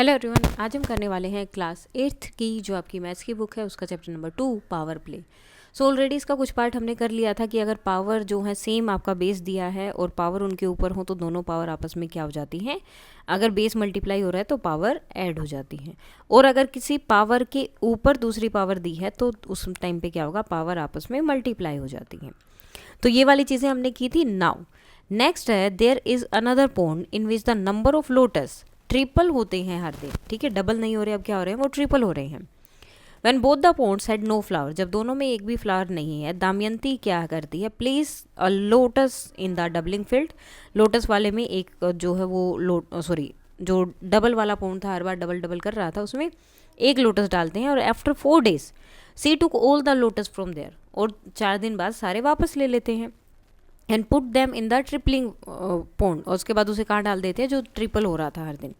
Hello everyone, आज हम करने वाले हैं क्लास 8th की जो आपकी मैथ्स की बुक है उसका chapter number 2 power play. So already इसका कुछ पार्ट हमने कर लिया था कि अगर पावर जो है सेम आपका बेस दिया है और पावर उनके ऊपर हो तो दोनों पावर आपस में क्या हो जाती हैं, अगर बेस मल्टीप्लाई हो रहा है तो पावर ऐड हो जाती है। और अगर किसी पावर के ऊपर दूसरी पावर दी है तो उस टाइम पे क्या होगा, पावर आपस में मल्टीप्लाई हो जाती है। तो ये वाली चीज़ें हमने की थी। नाउ नेक्स्ट है, there is another point in which the number of lotus triple होते हैं हर दिन। ठीक है, डबल नहीं हो रहे, अब क्या हो रहे हैं, वो ट्रिपल हो रहे हैं। When both the ponds had no flower, जब दोनों में एक भी फ्लावर नहीं है, दमयंती क्या करती है, place a lotus in the doubling field. Lotus वाले में एक जो है वो जो डबल वाला पॉन्ड था, हर बार डबल डबल कर रहा था, उसमें एक लोटस डालते हैं। और after 4 days she took all the lotus from there, और 4 दिन बाद सारे वापस ले लेते हैं। And put them in the tripling pond, और उसके बाद उसे कहाँ डाल देते हैं जो ट्रिपल हो रहा था हर दिन।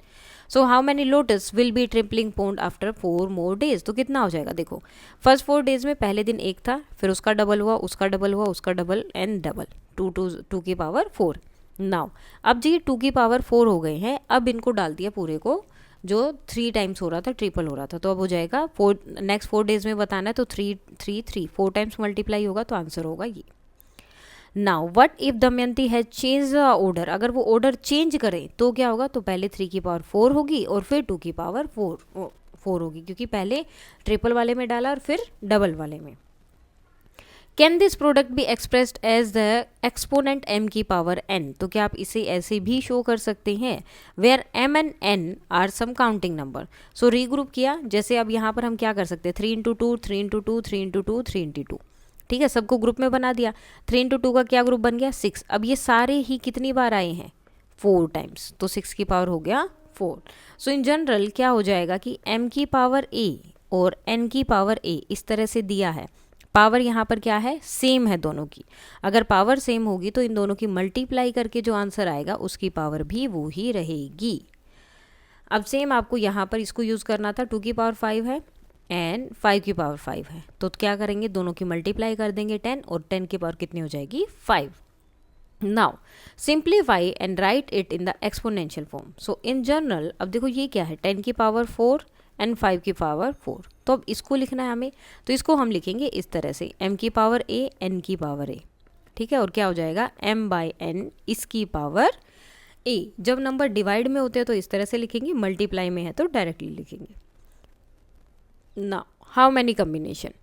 So how many lotus will be tripling pond after 4 more days, तो कितना हो जाएगा, देखो फर्स्ट 4 days में पहले दिन एक था, फिर उसका डबल हुआ, उसका डबल हुआ, उसका डबल एंड डबल, 2 की पावर 4। नाउ अब जी 2 की पावर 4 हो गए हैं, अब इनको डाल दिया पूरे को, जो 3 टाइम्स हो रहा था, ट्रिपल हो रहा था, तो अब हो जाएगा 4, नेक्स्ट 4 days में बताना है तो 3 3 3 4 टाइम्स मल्टीप्लाई होगा, तो आंसर होगा ये। Now what if Damayanti has change the order, अगर वो ऑर्डर चेंज करे तो क्या होगा, तो पहले 3 की पावर 4 होगी और फिर 2 की पावर 4 होगी, क्योंकि पहले ट्रिपल वाले में डाला और फिर डबल वाले में। Can this product be expressed as the exponent m की पावर n, तो क्या आप इसे ऐसे भी शो कर सकते हैं, where m and n are some counting number. So regroup किया, जैसे अब यहाँ पर हम क्या कर सकते हैं, 3 into 2 3 into 2 3 into 2 3 into 2, ठीक है, सबको ग्रुप में बना दिया। 3 into 2 का क्या ग्रुप बन गया, 6। अब ये सारे ही कितनी बार आए हैं, 4 टाइम्स, तो 6 की पावर हो गया 4। सो इन जनरल क्या हो जाएगा कि m की पावर a और n की पावर a इस तरह से दिया है। पावर यहाँ पर क्या है, सेम है दोनों की। अगर पावर सेम होगी तो इन दोनों की मल्टीप्लाई करके जो आंसर आएगा उसकी पावर भी वो ही रहेगी। अब सेम आपको यहाँ पर इसको यूज़ करना था, 2 की पावर 5 है एंड 5 की पावर 5 है, तो क्या करेंगे, दोनों की मल्टीप्लाई कर देंगे 10, और 10 की पावर कितनी हो जाएगी, 5। Now simplify and right it in the exponential form. So in general अब देखो ये क्या है, 10 की पावर 4 एंड 5 की पावर 4, तो अब इसको लिखना है हमें, तो इसको हम लिखेंगे इस तरह से, m की पावर a n की पावर a, ठीक है, और क्या हो जाएगा m/n इसकी पावर a। जब नंबर डिवाइड में होते हैं तो इस तरह से लिखेंगे, मल्टीप्लाई में है तो डायरेक्टली लिखेंगे। Now, how many combination?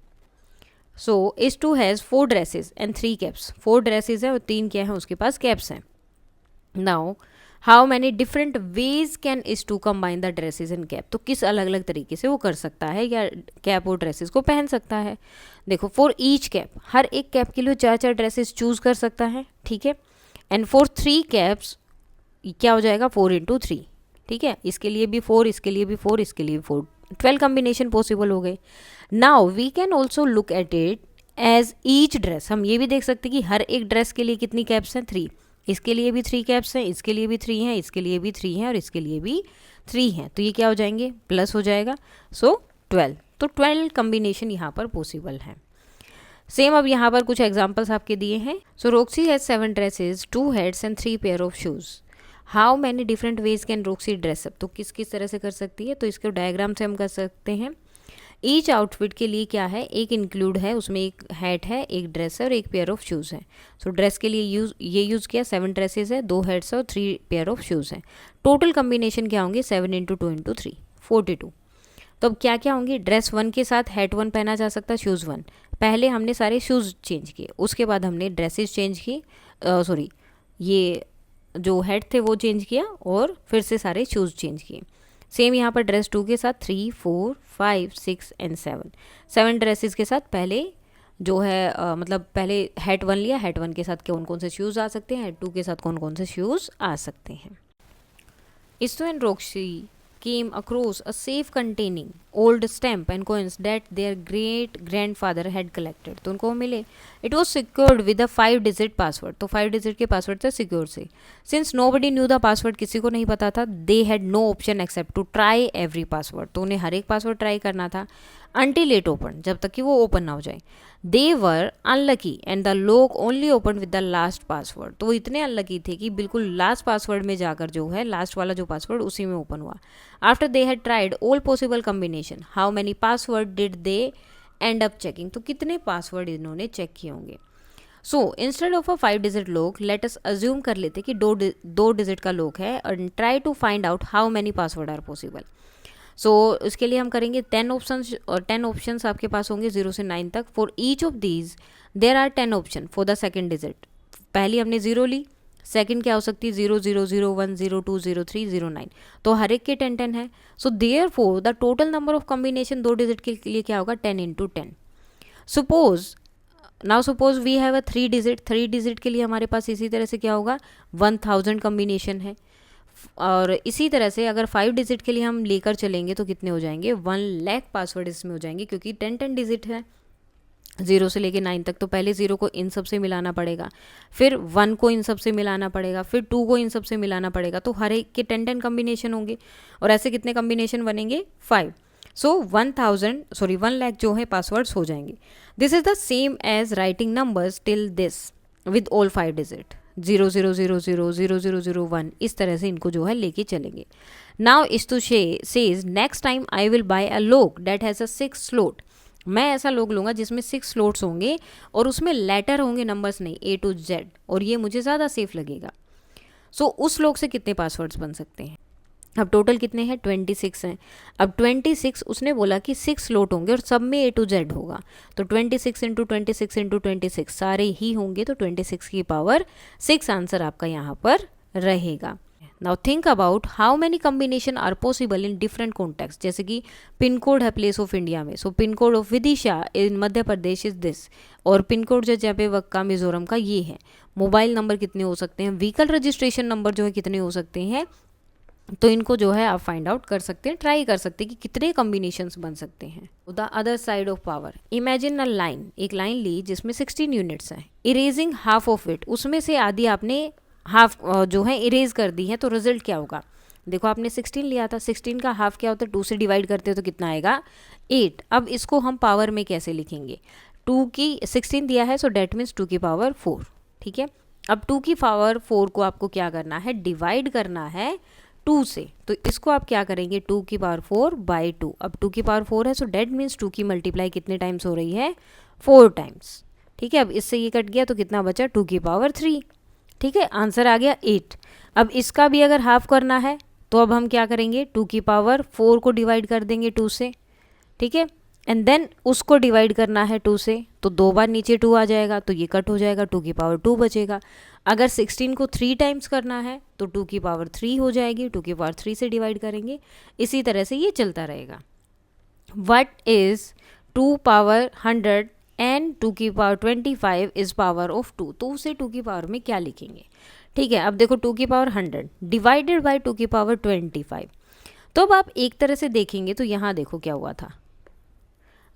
So, S2 has 4 dresses and 3 caps. 4 dresses है और 3 क्या है, उसके पास caps हैं। Now, how many different ways can S2 combine the dresses and cap? तो किस अलग अलग तरीके से वो कर सकता है या कैप और ड्रेसेस को पहन सकता है। देखो, फॉर ईच कैप, हर एक कैप के लिए 4 ड्रेसेस चूज कर सकता है, ठीक है। एंड फॉर 3 कैप्स क्या हो जाएगा, 4 into 3, ठीक है, इसके लिए भी 4, इसके लिए भी 4, इसके लिए भी 4, 12 कॉम्बिनेशन पॉसिबल हो गए। Now we can also look at it as each dress, हम ये भी देख सकते हैं कि हर एक ड्रेस के लिए कितनी कैप्स हैं, 3, इसके लिए भी 3 कैप्स हैं, इसके लिए भी 3 हैं, इसके लिए भी 3 हैं और इसके लिए भी 3 हैं, तो ये क्या हो जाएंगे, प्लस हो जाएगा, सो 12, तो 12 कॉम्बिनेशन यहाँ पर पॉसिबल है। सेम अब यहाँ पर कुछ एग्जाम्पल्स आपके दिए हैं। So Roxy has 7 dresses, 2 heads and 3 pair of shoes. How many different ways can Roxy dress up, तो किस किस तरह से कर सकती है, तो इसके डायग्राम से हम कर सकते हैं। ईच आउटफिट के लिए क्या है, एक इंक्लूड है, उसमें एक हैट है, एक ड्रेस है और एक पेयर ऑफ शूज़ है। सो ड्रेस के लिए यूज़ किया, 7 ड्रेसेस है, 2 हेड्स है और 3 पेयर ऑफ शूज़ हैं। टोटल कम्बिनेशन क्या होंगे, 7 into 2 into 3, 42। तो अब क्या क्या होंगे, ड्रेस 1 के साथ हैट 1 पहना जा सकता है, शूज़ 1। पहले हमने सारे शूज़ चेंज किए, उसके बाद हमने ड्रेसेस चेंज की, ये जो हेड थे वो चेंज किया और फिर से सारे शूज़ चेंज किए। सेम यहाँ पर ड्रेस 2 के साथ 3 4 5 6 एंड 7 ड्रेसेस के साथ पहले जो है मतलब पहले हेड 1 लिया, हेड 1 के साथ कौन कौन से शूज़ आ सकते हैं, हेड 2 के साथ कौन कौन से शूज़ आ सकते हैं। Isto and Roxy came across a safe containing old stamp and coins that their great grandfather had collected, तो उनको मिले। It was secured with a 5-digit password, तो 5 digit के पासवर्ड से सिक्योर से। Since nobody knew the password, किसी को नहीं पता था, they had no option except to try every password, तो उन्हें हर एक पासवर्ड ट्राई करना था, until it opened, जब तक कि वो ओपन ना हो जाए। They were unlucky and the lock only opened with the last password, तो वो इतने अनलकी थे कि बिल्कुल लास्ट पासवर्ड में जाकर जो है, लास्ट वाला जो पासवर्ड उसी में ओपन हुआ। After they had tried all possible combination how many password did they end up checking, तो कितने पासवर्ड इन्होंने चेक किए होंगे। So instead of a 5 digit lock let us assume कर लेते कि दो डिजिट का लॉक है and try to find out how many password are possible. So इसके लिए हम करेंगे 10 ऑप्शंस, और 10 ऑप्शंस आपके पास होंगे 0 से 9 तक। For each of these there are 10 option for the second digit. पहली हमने 0 ली, सेकंड क्या हो सकती है 0 0 0 1 0 2 0 3 0 9, तो हर एक के 10 10 है। So therefore the total number of combination दो डिजिट के लिए क्या होगा 10 into 10। Suppose we have a 3 digit, 3 digit के लिए हमारे पास इसी तरह से क्या होगा 1000 कॉम्बिनेशन है। और इसी तरह से अगर 5 डिजिट के लिए हम लेकर चलेंगे तो कितने हो जाएंगे 1 लाख पासवर्ड इसमें हो जाएंगे, क्योंकि 10 डिजिट है 0 से लेके 9 तक। तो पहले 0 को इन सब से मिलाना पड़ेगा, फिर 1 को इन सब से मिलाना पड़ेगा, फिर 2 को इन सब से मिलाना पड़ेगा, तो हर एक के 10 कॉम्बिनेशन होंगे। और ऐसे कितने कॉम्बिनेशन बनेंगे 5। सो 1 लाख जो है पासवर्ड्स हो जाएंगे। This is the same as writing numbers till this with all 5 digit 0 0 0 0 0 0 0 1, इस तरह से इनको जो है लेके चलेंगे। नाउ इस्तु says next time I will buy a lock that has a 6 slot. मैं ऐसा लॉक लूँगा जिसमें 6 स्लॉट्स होंगे और उसमें लेटर होंगे, नंबर्स नहीं, A to Z, और ये मुझे ज़्यादा सेफ लगेगा। सो उस लॉक से कितने पासवर्ड्स बन सकते हैं। अब टोटल कितने हैं 26 हैं। अब 26 उसने बोला कि 6 स्लॉट होंगे और सब में A to Z होगा, तो 26 इंटू 26 इंटू 26 सारे ही होंगे, तो 26 की पावर 6 आंसर आपका यहाँ पर रहेगा। Now think about how many combination are possible in different context. जैसे कि पिन कोड है प्लेस ऑफ इंडिया में, so pin code of Vidisha in Madhya Pradesh is this, और पिन कोड जो जहाँ पे वक्का मिजोरम का ये है। मोबाइल नंबर कितने हो सकते हैं, व्हीकल रजिस्ट्रेशन नंबर जो है कितने हो सकते हैं, तो इनको जो है आप फाइंड आउट कर सकते हैं, ट्राई कर सकते हैं कि कितने कॉम्बिनेशंस बन सकते हैं। The other side of power, imagine a line, एक लाइन ली जिसमें 16 यूनिट्स हैं, इरेजिंग हाफ ऑफ इट, उसमें से आधी आपने हाफ जो है इरेज कर दी है, तो रिजल्ट क्या होगा। देखो आपने 16 लिया था, 16 का हाफ क्या होता है 2 से डिवाइड करते हो तो कितना आएगा 8। अब इसको हम पावर में कैसे लिखेंगे, 2 की 16 दिया है, सो डेट मीन्स 2 की पावर 4, ठीक है। अब 2 की पावर 4 को आपको क्या करना है, डिवाइड करना है 2 से, तो इसको आप क्या करेंगे 2 की पावर 4 बाई 2। अब 2 की पावर 4 है, सो डेट मीन्स 2 की मल्टीप्लाई कितने टाइम्स हो रही है 4 टाइम्स, ठीक है। अब इससे ये कट गया तो कितना बचा 2 की पावर 3, ठीक है, आंसर आ गया 8। अब इसका भी अगर हाफ करना है तो अब हम क्या करेंगे 2 की पावर 4 को डिवाइड कर देंगे 2 से, ठीक है, एंड देन उसको डिवाइड करना है 2 से, तो 2 बार नीचे 2 आ जाएगा, तो ये कट हो जाएगा, 2 की पावर 2 बचेगा। अगर 16 को 3 टाइम्स करना है तो 2 की पावर 3 हो जाएगी, 2 की पावर 3 से डिवाइड करेंगे, इसी तरह से ये चलता रहेगा। व्हाट इज़ 2 पावर 100 एंड 2 की पावर 25 इज पावर ऑफ 2, तो उसे 2 की पावर में क्या लिखेंगे, ठीक है। अब देखो 2 की पावर 100 डिवाइडेड बाय 2 की पावर 25, तो अब आप एक तरह से देखेंगे तो यहाँ देखो क्या हुआ था,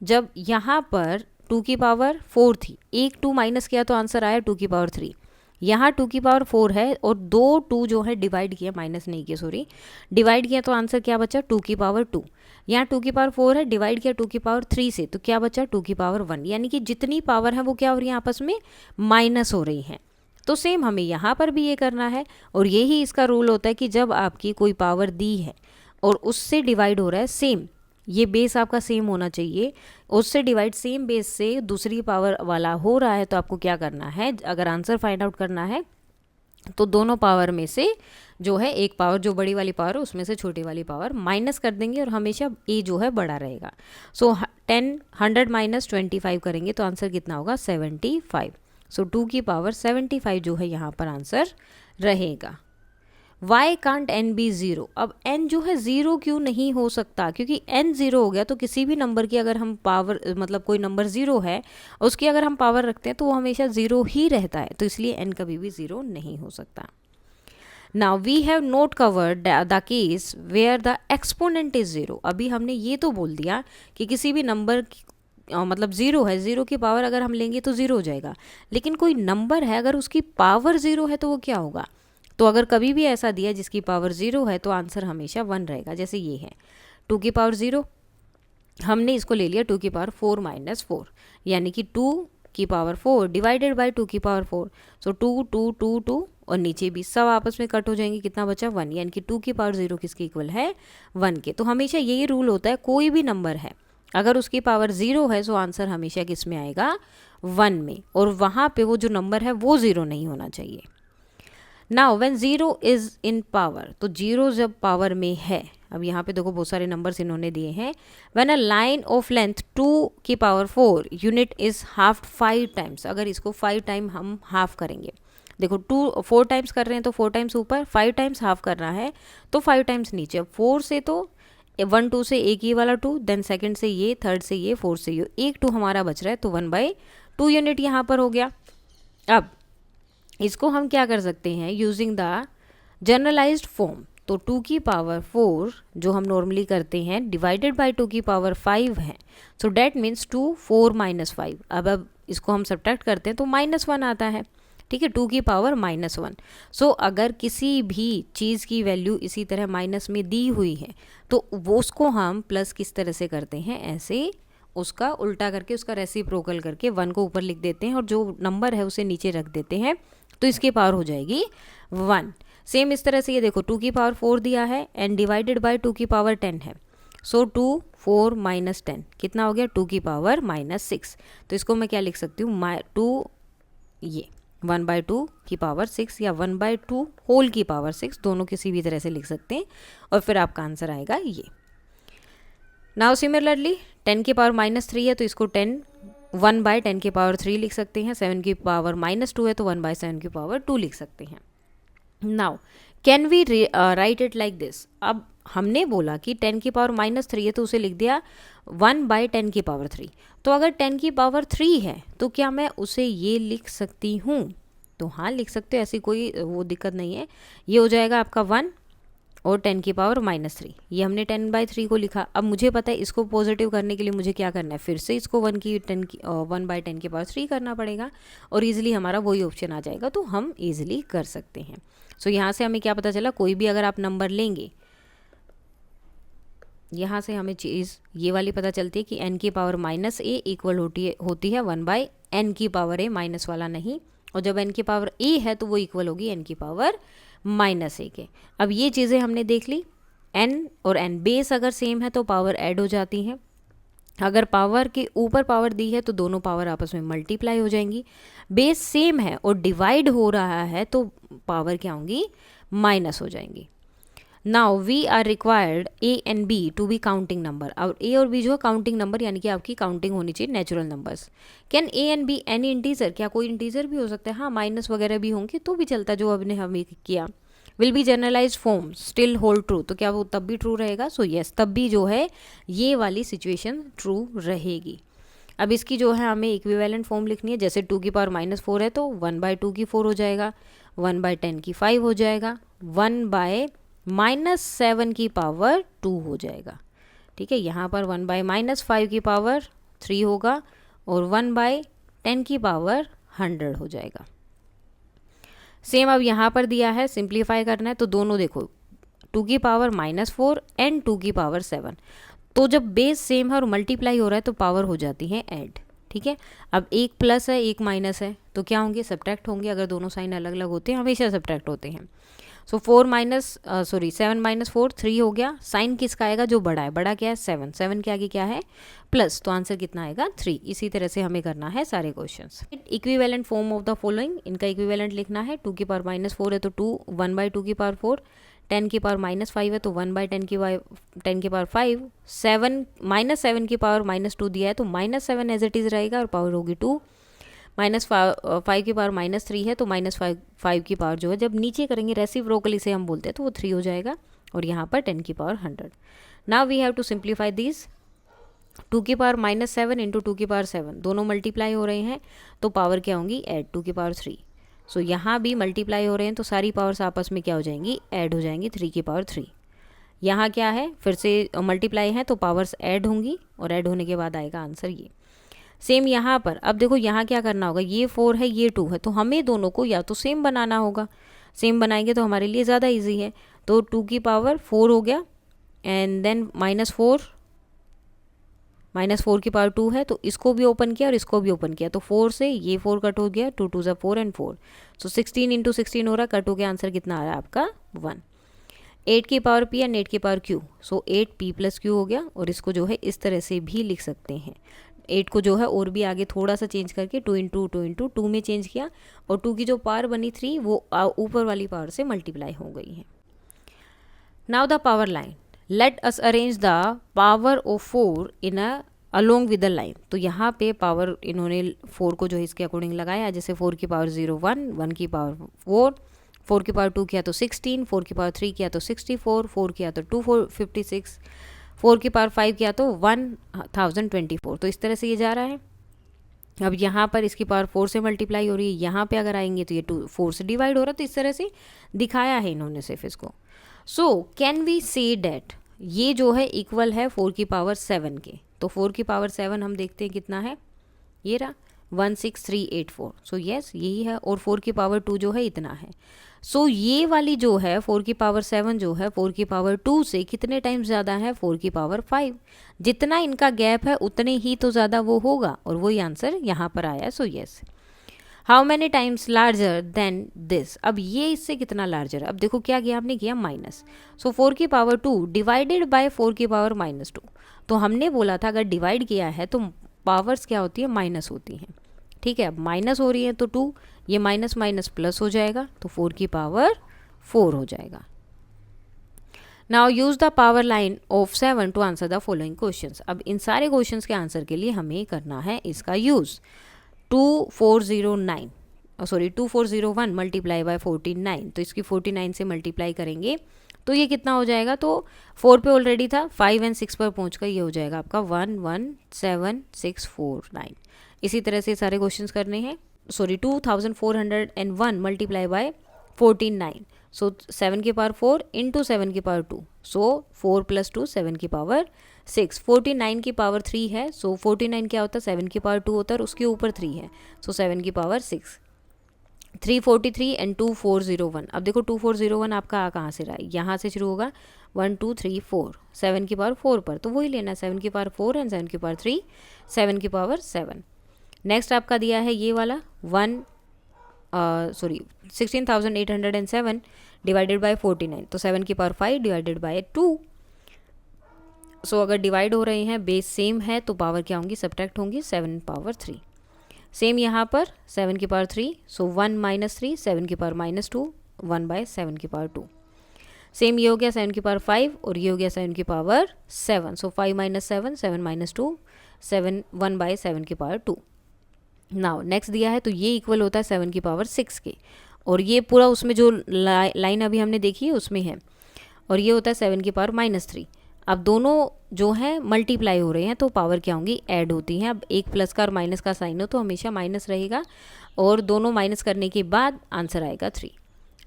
जब यहाँ पर 2 की पावर 4 थी, एक 2 माइनस किया तो आंसर आया 2 की पावर 3, यहाँ 2 की पावर 4 है और 2 2 जो है डिवाइड किया, माइनस नहीं किया सॉरी, डिवाइड किया तो आंसर क्या बचा 2 की पावर 2। यहाँ 2 की पावर 4 है, डिवाइड किया 2 की पावर 3 से, तो क्या बचा 2 की पावर 1, यानी कि जितनी पावर है वो क्या हो रही है आपस में माइनस हो रही हैं। तो सेम हमें यहाँ पर भी ये करना है, और यही इसका रूल होता है कि जब आपकी कोई पावर दी है और उससे डिवाइड हो रहा है, सेम ये बेस आपका सेम होना चाहिए, उससे डिवाइड सेम बेस से दूसरी पावर वाला हो रहा है, तो आपको क्या करना है, अगर आंसर फाइंड आउट करना है तो दोनों पावर में से जो है एक पावर जो बड़ी वाली पावर है उसमें से छोटी वाली पावर माइनस कर देंगे, और हमेशा ए जो है बड़ा रहेगा। सो 100 माइनस 25 करेंगे तो आंसर कितना होगा 75। सो 2 की पावर 75 जो है यहाँ पर आंसर रहेगा। Why can't n be zero, अब एन जो है ज़ीरो क्यों नहीं हो सकता, क्योंकि एन ज़ीरो हो गया तो किसी भी नंबर की अगर हम पावर मतलब कोई नंबर ज़ीरो है उसकी अगर हम पावर रखते हैं तो वो हमेशा ज़ीरो ही रहता है, तो इसलिए एन कभी भी ज़ीरो नहीं हो सकता। Now we have not covered the case where the exponent is zero. अभी हमने ये तो बोल दिया कि किसी भी नंबर मतलब ज़ीरो है, ज़ीरो की पावर अगर हम लेंगे तो ज़ीरो हो जाएगा, लेकिन कोई नंबर है अगर उसकी पावर ज़ीरो है तो वो क्या होगा। तो अगर कभी भी ऐसा दिया जिसकी पावर 0 है तो आंसर हमेशा 1 रहेगा। जैसे ये है 2 की पावर 0, हमने इसको ले लिया 2 की पावर 4 माइनस 4, यानी कि 2 की पावर 4 डिवाइडेड बाय 2 की पावर 4, सो 2 2 2 2 और नीचे भी सब आपस में कट हो जाएंगे, कितना बचा 1, यानी कि 2 की पावर 0 किसके इक्वल है 1 के। तो हमेशा यही रूल होता है, कोई भी नंबर है अगर उसकी पावर 0 है तो आंसर हमेशा किस में आएगा 1 में, और वहाँ पे वो जो नंबर है वो 0 नहीं होना चाहिए। Now when 0 is in power, तो 0 जब पावर में है, अब यहाँ पे देखो बहुत सारे नंबर्स इन्होंने दिए हैं। When a line of length 2 की power 4 unit is half 5 times, अगर इसको 5 टाइम हम हाफ करेंगे, देखो 4 टाइम्स कर रहे हैं तो 4 टाइम्स ऊपर, 5 टाइम्स हाफ करना है तो 5 टाइम्स नीचे। अब 4 से तो 1 2 से एक ये वाला 2, देन सेकंड से ये, थर्ड से ये, फोर्थ से ये, एक 2 हमारा बच रहा है, तो 1/2 यूनिट यहाँ पर हो गया। अब इसको हम क्या कर सकते हैं यूजिंग द जनरलाइज्ड फॉर्म, तो 2 की पावर 4 जो हम नॉर्मली करते हैं डिवाइडेड बाय 2 की पावर 5 है, सो डैट मीन्स 2 4 -5। अब इसको हम सब्ट्रैक्ट करते हैं तो -1 आता है, ठीक है, 2 की पावर -1। सो अगर किसी भी चीज़ की वैल्यू इसी तरह माइनस में दी हुई है तो वो उसको हम प्लस किस तरह से करते हैं, ऐसे उसका उल्टा करके, उसका रेसिप्रोकल करके 1 को ऊपर लिख देते हैं और जो नंबर है उसे नीचे रख देते हैं, तो इसकी पावर हो जाएगी 1। सेम इस तरह से ये देखो 2 की पावर 4 दिया है एंड डिवाइडेड बाय 2 की पावर 10 है, सो 2 4 -10 कितना हो गया 2 की पावर -6। तो इसको मैं क्या लिख सकती हूँ 2 ये 1/2 की पावर 6 या 1/2 होल की पावर 6, दोनों किसी भी तरह से लिख सकते हैं और फिर आपका आंसर आएगा ये। नाउ सिमिलरली 10 की पावर -3 है तो इसको 1/10 की पावर 3 लिख सकते हैं, 7 की पावर -2 है तो 1/7 की पावर 2 लिख सकते हैं। Now can we write it like this, अब हमने बोला कि 10 की पावर -3 है तो उसे लिख दिया 1/10 की पावर 3, तो अगर 10 की पावर 3 है तो क्या मैं उसे ये लिख सकती हूँ, तो हाँ लिख सकते हो, ऐसी कोई वो दिक्कत नहीं है। ये हो जाएगा आपका 1 और 10 की पावर -3, ये हमने 10/3 को लिखा। अब मुझे पता है इसको पॉजिटिव करने के लिए मुझे क्या करना है, फिर से इसको 1/10 की पावर 3 करना पड़ेगा और ईजिली हमारा वही ऑप्शन आ जाएगा, तो हम ईजिली कर सकते हैं। सो यहाँ से हमें क्या पता चला, कोई भी अगर आप नंबर लेंगे, यहाँ से हमें चीज़ ये वाली पता चलती है कि n की पावर -a इक्वल होती है 1/n की पावर a, माइनस वाला नहीं, और जब n की पावर a है तो वो इक्वल होगी n की पावर -a के। अब ये चीज़ें हमने देख ली, n और n बेस अगर सेम है तो पावर ऐड हो जाती हैं, अगर पावर के ऊपर पावर दी है तो दोनों पावर आपस में मल्टीप्लाई हो जाएंगी, बेस सेम है और डिवाइड हो रहा है तो पावर क्या होंगी माइनस हो जाएंगी। Now we are required a and b to be counting number, और a और b जो है काउंटिंग नंबर यानी कि आपकी काउंटिंग होनी चाहिए natural numbers. Can a and b any integer, क्या कोई इंटीजर भी हो सकता है, हाँ माइनस वगैरह भी होंगे तो भी चलता, जो हमने हमें किया। Will be generalize form still hold true, तो क्या वो तब भी ट्रू रहेगा, सो यस तब भी जो है ये वाली सिचुएशन ट्रू रहेगी। अब इसकी जो है हमें इक्विवेलेंट फॉर्म लिखनी है, जैसे 2 की पावर -4 है तो 1/2 की 4 हो जाएगा, 1/10 की 5 हो जाएगा, 1/-7 की पावर 2 हो जाएगा, ठीक है। यहाँ पर 1/-5 की पावर 3 होगा और 1/10 की पावर 100 हो जाएगा। सेम अब यहाँ पर दिया है, सिंप्लीफाई करना है तो दोनों देखो 2 की पावर -4 एंड 2 की पावर 7, तो जब बेस सेम है और मल्टीप्लाई हो रहा है तो पावर हो जाती है ऐड, ठीक है। अब एक प्लस है एक माइनस है तो क्या होंगे सब्ट्रैक्ट होंगे, अगर दोनों साइन अलग अलग होते हैं हमेशा सब्ट्रैक्ट होते हैं। सो 7 - 4 3 हो गया, साइन किसका आएगा जो बड़ा है, बड़ा क्या है 7, 7 के आगे क्या है प्लस, तो आंसर कितना आएगा 3। इसी तरह से हमें करना है सारे questions. Equivalent form of the following, इनका इक्विवेलेंट लिखना है, 2 की पावर -4 है तो 1/2 की पावर 4, 10 की पावर -5 है तो 1/10 की पावर 5, 7 की पावर -2 दिया है तो -7 एज इट इज़ रहेगा और पावर होगी 2, -5 की पावर -3 है तो -5 की पावर जो है जब नीचे करेंगे रेसिप्रोकल इसे हम बोलते हैं तो वो 3 हो जाएगा, और यहाँ पर 10 की power 100। Now we have to simplify this, 2 की पावर -7 इंटू 2 की पावर 7 दोनों मल्टीप्लाई हो रहे हैं तो पावर क्या होंगी ऐड 2 की पावर 3। सो यहाँ भी मल्टीप्लाई हो रहे हैं तो सारी पावर्स आपस में क्या हो जाएंगी ऐड हो जाएंगी, 3 की पावर 3। यहाँ क्या है फिर से मल्टीप्लाई है तो पावर्स ऐड होंगी और ऐड होने के बाद आएगा आंसर ये। सेम यहाँ पर, अब देखो यहाँ क्या करना होगा, ये 4 है ये 2 है तो हमें दोनों को या तो सेम बनाना होगा, सेम बनाएंगे तो हमारे लिए ज़्यादा इजी है, तो 2 की पावर 4 हो गया एंड देन -4 -4 की पावर 2 है, तो इसको भी ओपन किया और इसको भी ओपन किया, तो 4 से ये 4 कट हो गया, 2 2 4 एंड 4, सो 16 इंटू 16 हो रहा, कट हो गया, आंसर कितना आ रहा है आपका 1। 8 की पावर p एंड 8 की पावर q, सो 8p प्लस q हो गया, और इसको जो है इस तरह से भी लिख सकते हैं। 8 को जो है और भी आगे थोड़ा सा चेंज करके 2 इंटू 2 में चेंज किया, और 2 की जो पावर बनी 3 वो ऊपर वाली पावर से मल्टीप्लाई हो गई है। Now the power line, let us arrange the power of 4 in a along with the line. तो यहाँ पे पावर इन्होंने 4 को जो है इसके अकॉर्डिंग लगाया, जैसे 4 की पावर 0 1, 1 की पावर 4, 4 की पावर 2 किया तो 16, 4 की पावर 3 किया तो 64, 4 किया तो 256, 4 की पावर 5 किया तो 1024। तो इस तरह से ये जा रहा है। अब यहाँ पर इसकी पावर 4 से मल्टीप्लाई हो रही है, यहाँ पे अगर आएंगे तो ये 4 से डिवाइड हो रहा है, तो इस तरह से दिखाया है इन्होंने सिर्फ इसको। So can we say that ये जो है इक्वल है 4 की पावर 7 के। तो 4 की पावर 7 हम देखते हैं कितना है, ये रहा 16384। सो यस यही है, और 4 की पावर 2 जो है इतना है। सो ये वाली जो है 4 की पावर 7 जो है 4 की पावर 2 से कितने टाइम्स ज़्यादा है, 4 की पावर 5। जितना इनका गैप है उतने ही तो ज़्यादा वो होगा, और वही आंसर यहाँ पर आया। So yes. How many times larger than this, अब ये इससे कितना लार्जर है। अब देखो क्या किया आपने, किया माइनस। सो 4 की पावर 2 डिवाइडेड बाय 4 की पावर -2। तो हमने बोला था अगर डिवाइड किया है तो पावर्स क्या होती है, माइनस होती हैं। ठीक है, अब माइनस हो रही है तो 2, ये माइनस माइनस प्लस हो जाएगा, तो 4 की पावर 4 हो जाएगा। Now use the power line of 7 to answer the following questions. अब इन सारे क्वेश्चंस के आंसर के लिए हमें करना है इसका यूज़। 2401 मल्टीप्लाई बाय 49, तो इसकी 49 से मल्टीप्लाई करेंगे तो ये कितना हो जाएगा, तो 4 पे ऑलरेडी था, 5 एंड 6 पर पहुँच कर ये हो जाएगा आपका 117649। इसी तरह से सारे क्वेश्चंस करने हैं। 2401 मल्टीप्लाई बाय 49, सो 7 की पावर 4 इंटू 7 की पावर 2, सो 4 + 2 7 की पावर 6। 49 की पावर 3 है, सो 49 क्या होता है, 7 की पावर 2 होता है, और उसके ऊपर 3 है, सो 7 की पावर 6। 343 एंड 2401। अब देखो 2401 आपका कहाँ से रहा है, यहाँ से शुरू होगा 1 2 3 4, 7 की पावर 4 पर, तो वही लेना, 7 की पावर 4 एंड 7 की पावर 3, 7 की पावर 7। नेक्स्ट आपका दिया है ये वाला 16,807 डिवाइडेड बाय 49, तो 7 की पावर 5 डिवाइडेड बाय 2। सो अगर डिवाइड हो रहे हैं, बेस सेम है, तो पावर क्या होंगी, सब्ट्रैक्ट होंगी, 7 पावर 3। सेम यहाँ पर 7 की पावर 3, सो 1 - 3, 7 की पावर -2, 1/7 की पावर 2। सेम ये हो गया 7 की पावर 5, और ये हो गया 7 की पावर 7, सो 5 - 7, 7 - 2, 7, 1/7 की पावर 2। नाउ नेक्स्ट दिया है, तो ये इक्वल होता है 7 की पावर 6 के, और ये पूरा उसमें जो लाइन अभी हमने देखी है उसमें है, और ये होता है 7 की पावर -3। अब दोनों जो है मल्टीप्लाई हो रहे हैं, तो पावर क्या होंगी, ऐड होती हैं। अब एक प्लस का और माइनस का साइन हो तो हमेशा माइनस रहेगा, और दोनों माइनस करने के बाद आंसर आएगा 3।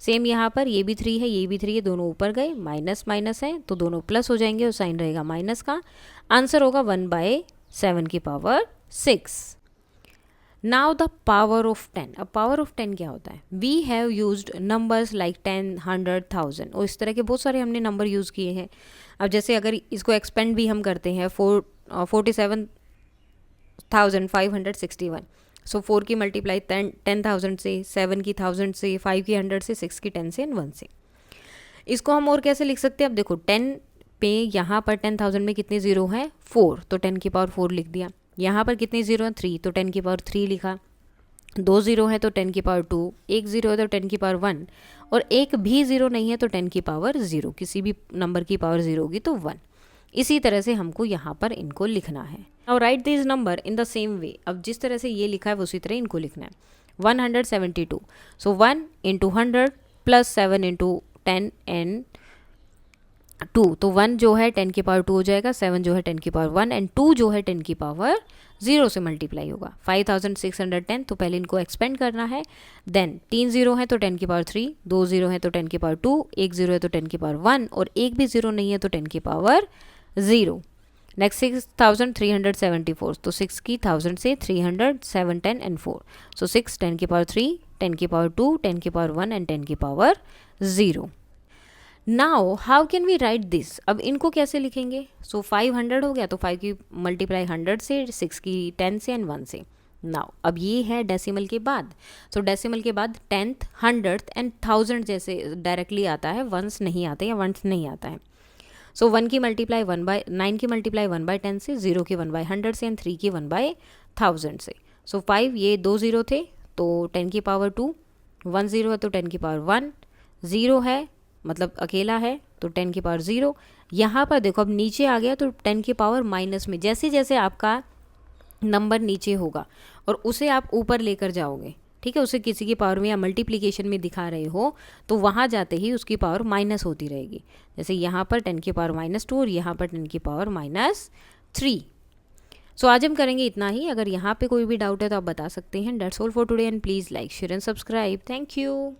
सेम यहाँ पर ये भी 3 है, ये भी 3 है, दोनों ऊपर गए, माइनस माइनस है तो दोनों प्लस हो जाएंगे और साइन रहेगा माइनस का। आंसर होगा 1/7 की power 6। Now the power of 10। अब पावर ऑफ 10 क्या होता है, we have used numbers like 10, 100, 1000, और इस तरह के बहुत सारे हमने नंबर यूज़ किए हैं। अब जैसे अगर इसको एक्सपेंड भी हम करते हैं 47,561, सो 4 की मल्टीप्लाई 10,000 से, 7 की 1000 से, 5 की 100 से, 6 की 10 से एंड 1 से। इसको हम और कैसे लिख सकते हैं, अब देखो 10 पे यहाँ पर 10,000 में कितने ज़ीरो हैं, 4, तो 10 की पावर 4 लिख दिया। यहाँ पर कितने ज़ीरो हैं, 3, तो 10 की पावर 3 लिखा। 2 ज़ीरो है तो 10 की पावर 2, 1 ज़ीरो है तो 10 की पावर 1, और एक भी ज़ीरो नहीं है तो 10 की पावर 0। किसी भी नंबर की पावर 0 होगी तो 1। इसी तरह से हमको यहाँ पर इनको लिखना है। Now right this number in the same way. अब जिस तरह से ये लिखा है उसी तरह इनको लिखना है। 172, सो 1 × 100 + 7 × 10 एंड 2, तो 1 जो है 10 की पावर 2 हो जाएगा, 7 जो है 10 की पावर 1, एंड 2 जो है 10 की पावर 0 से मल्टीप्लाई होगा। 5610, तो पहले इनको एक्सपेंड करना है। देन 3 ज़ीरो है तो 10 की पावर 3, 2 ज़ीरो है तो 10 की पावर 2, 1 ज़ीरो है तो 10 की पावर 1, और एक भी ज़ीरो नहीं है तो 10 की पावर 0। नेक्स्ट 6374, तो 6 की 1000 से 300, 7, 10 एंड 4, सो 6, 10 की पावर 3, 10 की पावर 2, 10 की पावर 1 एंड 10 की power 0। Now how can we write this, अब इनको कैसे लिखेंगे? सो 500 हो गया तो 5 की मल्टीप्लाई 100 से, 6 की 10 से एंड 1 से। नाउ अब ये है डेसिमल के बाद, सो डेसिमल के बाद 10th 100th एंड 1000 जैसे डायरेक्टली आता है, वंस नहीं आते या वंस नहीं आता है। सो 1 की मल्टीप्लाई 9 की मल्टीप्लाई 1/10 से, 0 की 1/100 से एंड 3 की 1/1000 से। सो 5 ये 2 0 थे तो 10 की पावर 2, 1 0 है तो 10 की पावर 1, 0 है मतलब अकेला है तो 10 की पावर 0। यहाँ पर देखो अब नीचे आ गया तो 10 की पावर माइनस में, जैसे जैसे आपका नंबर नीचे होगा और उसे आप ऊपर लेकर जाओगे, ठीक है, उसे किसी की पावर में या मल्टीप्लिकेशन में दिखा रहे हो तो वहाँ जाते ही उसकी पावर माइनस होती रहेगी। जैसे यहाँ पर 10 की पावर -2 और यहाँ पर 10 की पावर -3। सो आज हम करेंगे इतना ही। अगर यहाँ पे कोई भी डाउट है तो आप बता सकते हैं। That's all for today and please like share and subscribe. Thank you.